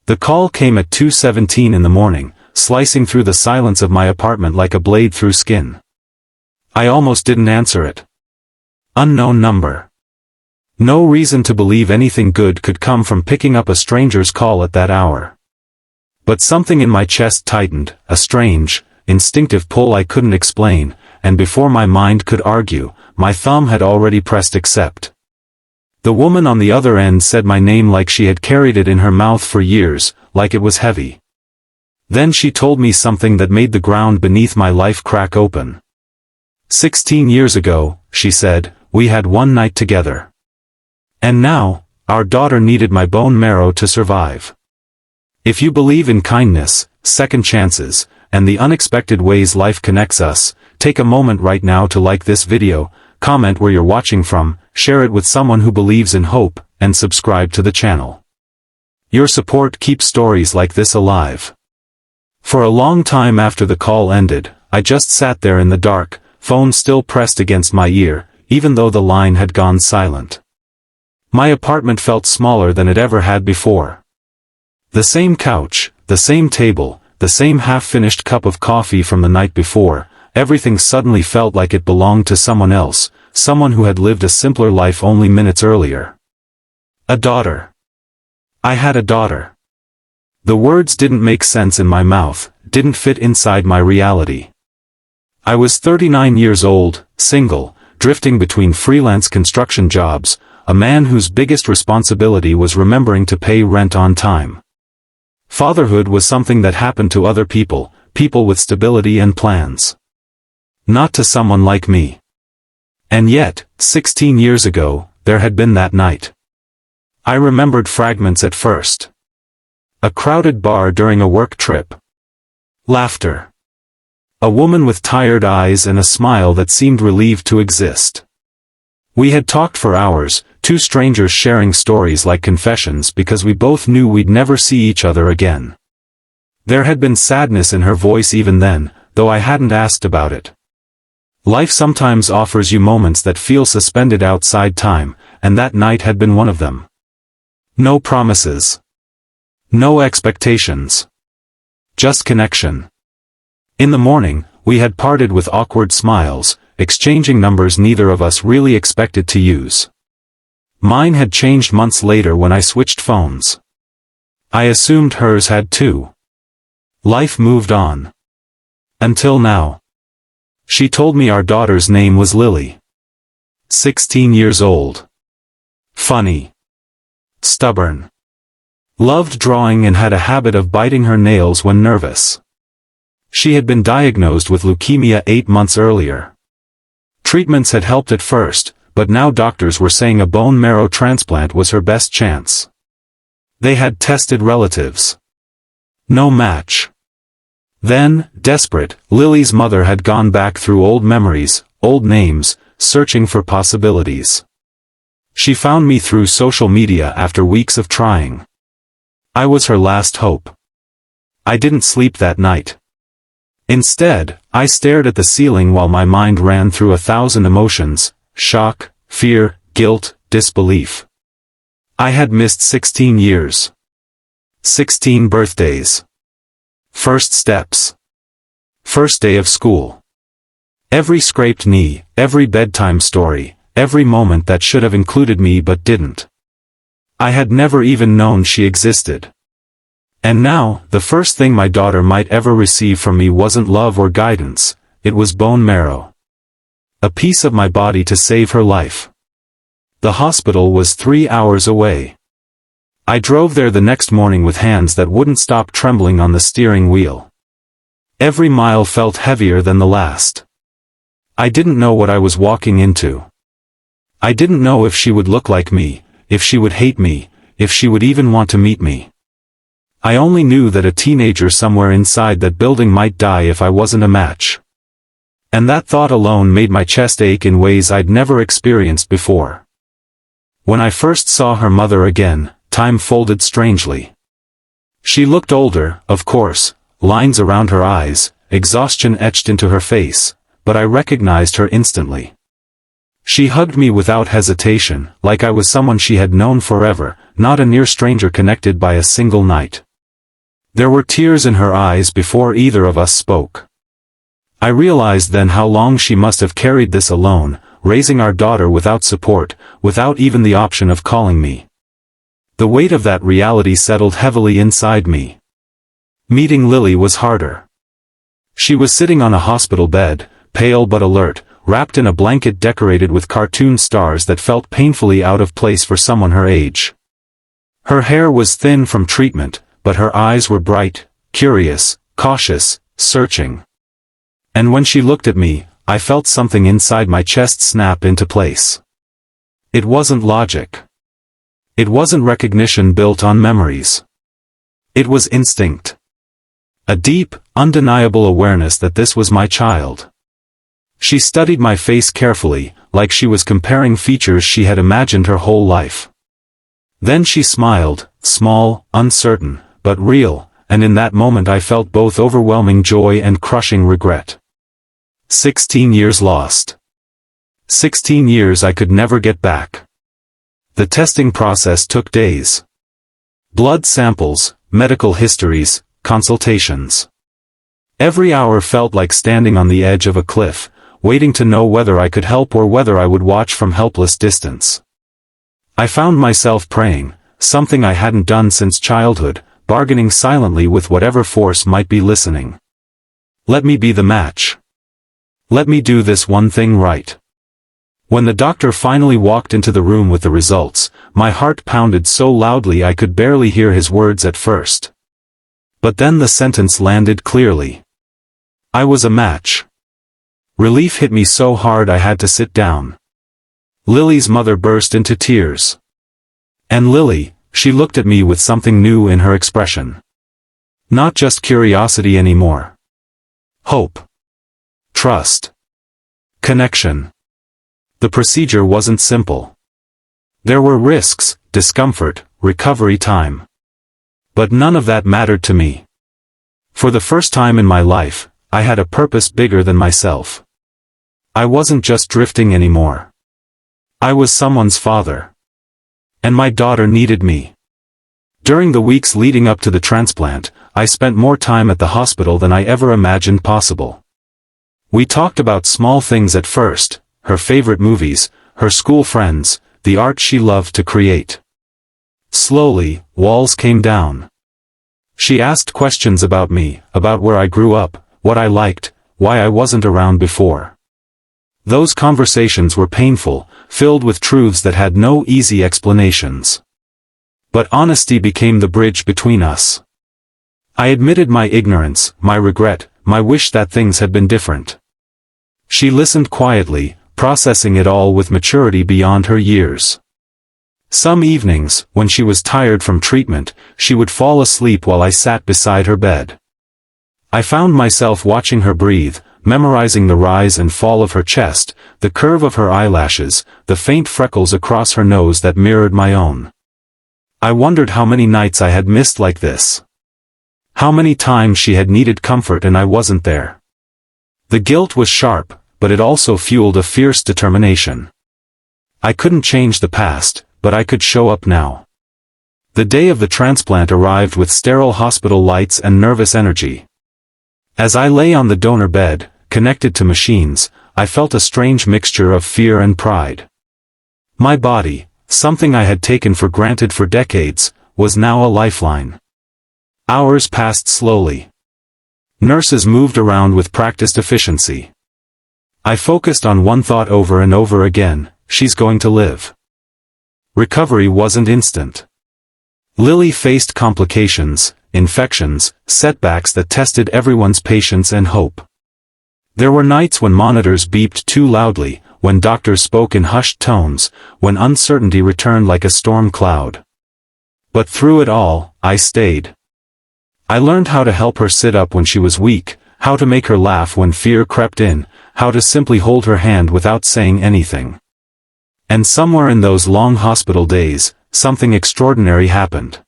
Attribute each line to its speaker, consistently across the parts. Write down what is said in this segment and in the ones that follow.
Speaker 1: The call came at 2:17 in the morning, slicing through the silence of my apartment like a blade through skin. I almost didn't answer it. Unknown number. No reason to believe anything good could come from picking up a stranger's call at that hour. But something in my chest tightened, a strange, instinctive pull I couldn't explain, and before my mind could argue, my thumb had already pressed accept. The woman on the other end said my name like she had carried it in her mouth for years, like it was heavy. Then she told me something that made the ground beneath my life crack open. 16 years ago, she said, we had one night together. And now, our daughter needed my bone marrow to survive. If you believe in kindness, second chances, and the unexpected ways life connects us, take a moment right now to like this video, comment where you're watching from, share it with someone who believes in hope, and subscribe to the channel. Your support keeps stories like this alive. For a long time after the call ended, I just sat there in the dark, phone still pressed against my ear, even though the line had gone silent. My apartment felt smaller than it ever had before. The same couch, the same table, the same half-finished cup of coffee from the night before, everything suddenly felt like it belonged to someone else, someone who had lived a simpler life only minutes earlier. A daughter. I had a daughter. The words didn't make sense in my mouth, didn't fit inside my reality. I was 39 years old, single, drifting between freelance construction jobs, a man whose biggest responsibility was remembering to pay rent on time. Fatherhood was something that happened to other people, people with stability and plans. Not to someone like me. And yet, 16 years ago, there had been that night. I remembered fragments at first. A crowded bar during a work trip. Laughter. A woman with tired eyes and a smile that seemed relieved to exist. We had talked for hours, two strangers sharing stories like confessions because we both knew we'd never see each other again. There had been sadness in her voice even then, though I hadn't asked about it. Life sometimes offers you moments that feel suspended outside time, and that night had been one of them. No promises. No expectations. Just connection. In the morning, we had parted with awkward smiles, exchanging numbers neither of us really expected to use. Mine had changed months later when I switched phones. I assumed hers had too. Life moved on. Until now. She told me our daughter's name was Lily. 16 years old. Funny. Stubborn. Loved drawing and had a habit of biting her nails when nervous. She had been diagnosed with leukemia 8 months earlier. Treatments had helped at first, but now doctors were saying a bone marrow transplant was her best chance. They had tested relatives. No match. Then, desperate, Lily's mother had gone back through old memories, old names, searching for possibilities. She found me through social media after weeks of trying. I was her last hope. I didn't sleep that night. Instead, I stared at the ceiling while my mind ran through 1,000 emotions, shock, fear, guilt, disbelief. I had missed 16 years. 16 birthdays. First steps. First day of school. Every scraped knee, every bedtime story, every moment that should have included me but didn't. I had never even known she existed. And now, the first thing my daughter might ever receive from me wasn't love or guidance, it was bone marrow. A piece of my body to save her life. The hospital was 3 hours away. I drove there the next morning with hands that wouldn't stop trembling on the steering wheel. Every mile felt heavier than the last. I didn't know what I was walking into. I didn't know if she would look like me, if she would hate me, if she would even want to meet me. I only knew that a teenager somewhere inside that building might die if I wasn't a match. And that thought alone made my chest ache in ways I'd never experienced before. When I first saw her mother again, time folded strangely. She looked older, of course, lines around her eyes, exhaustion etched into her face, but I recognized her instantly. She hugged me without hesitation, like I was someone she had known forever, not a near stranger connected by a single night. There were tears in her eyes before either of us spoke. I realized then how long she must have carried this alone, raising our daughter without support, without even the option of calling me. The weight of that reality settled heavily inside me. Meeting Lily was harder. She was sitting on a hospital bed, pale but alert, wrapped in a blanket decorated with cartoon stars that felt painfully out of place for someone her age. Her hair was thin from treatment, but her eyes were bright, curious, cautious, searching. And when she looked at me, I felt something inside my chest snap into place. It wasn't logic. It wasn't recognition built on memories. It was instinct. A deep, undeniable awareness that this was my child. She studied my face carefully, like she was comparing features she had imagined her whole life. Then she smiled, small, uncertain, but real, and in that moment I felt both overwhelming joy and crushing regret. 16 years lost. 16 years I could never get back. The testing process took days. Blood samples, medical histories, consultations. Every hour felt like standing on the edge of a cliff, waiting to know whether I could help or whether I would watch from helpless distance. I found myself praying, something I hadn't done since childhood, bargaining silently with whatever force might be listening. Let me be the match. Let me do this one thing right. When the doctor finally walked into the room with the results, my heart pounded so loudly I could barely hear his words at first. But then the sentence landed clearly. I was a match. Relief hit me so hard I had to sit down. Lily's mother burst into tears. And Lily, she looked at me with something new in her expression. Not just curiosity anymore. Hope. Trust. Connection. The procedure wasn't simple. There were risks, discomfort, recovery time. But none of that mattered to me. For the first time in my life, I had a purpose bigger than myself. I wasn't just drifting anymore. I was someone's father. And my daughter needed me. During the weeks leading up to the transplant, I spent more time at the hospital than I ever imagined possible. We talked about small things at first, her favorite movies, her school friends, the art she loved to create. Slowly, walls came down. She asked questions about me, about where I grew up, what I liked, why I wasn't around before. Those conversations were painful, filled with truths that had no easy explanations. But honesty became the bridge between us. I admitted my ignorance, my regret, my wish that things had been different. She listened quietly, processing it all with maturity beyond her years. Some evenings, when she was tired from treatment, she would fall asleep while I sat beside her bed. I found myself watching her breathe, memorizing the rise and fall of her chest, the curve of her eyelashes, the faint freckles across her nose that mirrored my own. I wondered how many nights I had missed like this. How many times she had needed comfort and I wasn't there. The guilt was sharp, but it also fueled a fierce determination. I couldn't change the past, but I could show up now. The day of the transplant arrived with sterile hospital lights and nervous energy. As I lay on the donor bed, connected to machines, I felt a strange mixture of fear and pride. My body, something I had taken for granted for decades, was now a lifeline. Hours passed slowly. Nurses moved around with practiced efficiency. I focused on one thought over and over again: she's going to live. Recovery wasn't instant. Lily faced complications, infections, setbacks that tested everyone's patience and hope. There were nights when monitors beeped too loudly, when doctors spoke in hushed tones, when uncertainty returned like a storm cloud. But through it all, I stayed. I learned how to help her sit up when she was weak, how to make her laugh when fear crept in, how to simply hold her hand without saying anything. And somewhere in those long hospital days, something extraordinary happened.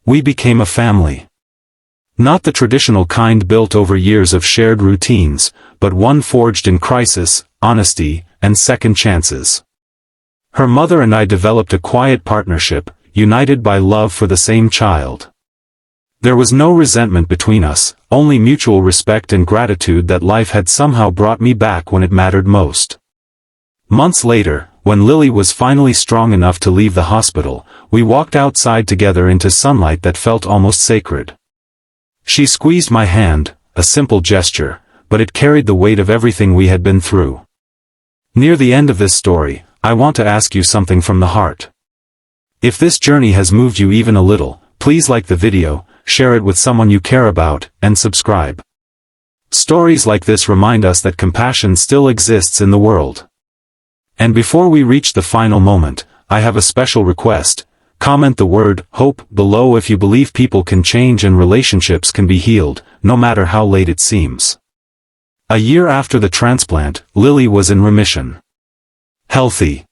Speaker 1: We became a family. Not the traditional kind built over years of shared routines, but one forged in crisis, honesty, and second chances. Her mother and I developed a quiet partnership, united by love for the same child. There was no resentment between us, only mutual respect and gratitude that life had somehow brought me back when it mattered most. Months later, when Lily was finally strong enough to leave the hospital, we walked outside together into sunlight that felt almost sacred. She squeezed my hand, a simple gesture, but it carried the weight of everything we had been through. Near the end of this story, I want to ask you something from the heart. If this journey has moved you even a little, please like the video, share it with someone you care about, and subscribe. Stories like this remind us that compassion still exists in the world. And before we reach the final moment, I have a special request. Comment the word hope below if you believe people can change and relationships can be healed, no matter how late it seems. A year after the transplant, Lily was in remission. Healthy.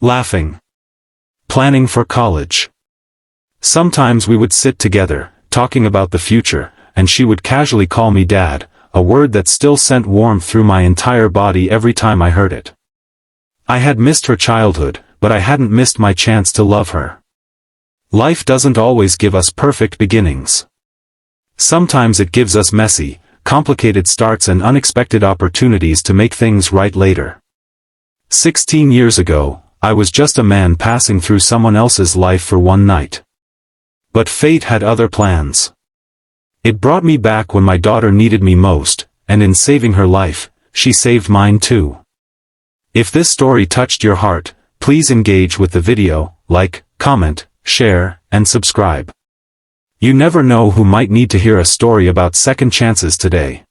Speaker 1: Laughing. Planning for college. Sometimes we would sit together, talking about the future, and she would casually call me Dad, a word that still sent warmth through my entire body every time I heard it. I had missed her childhood, but I hadn't missed my chance to love her. Life doesn't always give us perfect beginnings. Sometimes it gives us messy, complicated starts and unexpected opportunities to make things right later. 16 years ago, I was just a man passing through someone else's life for one night. But fate had other plans. It brought me back when my daughter needed me most, and in saving her life, she saved mine too. If this story touched your heart, please engage with the video, like, comment, share, and subscribe. You never know who might need to hear a story about second chances today.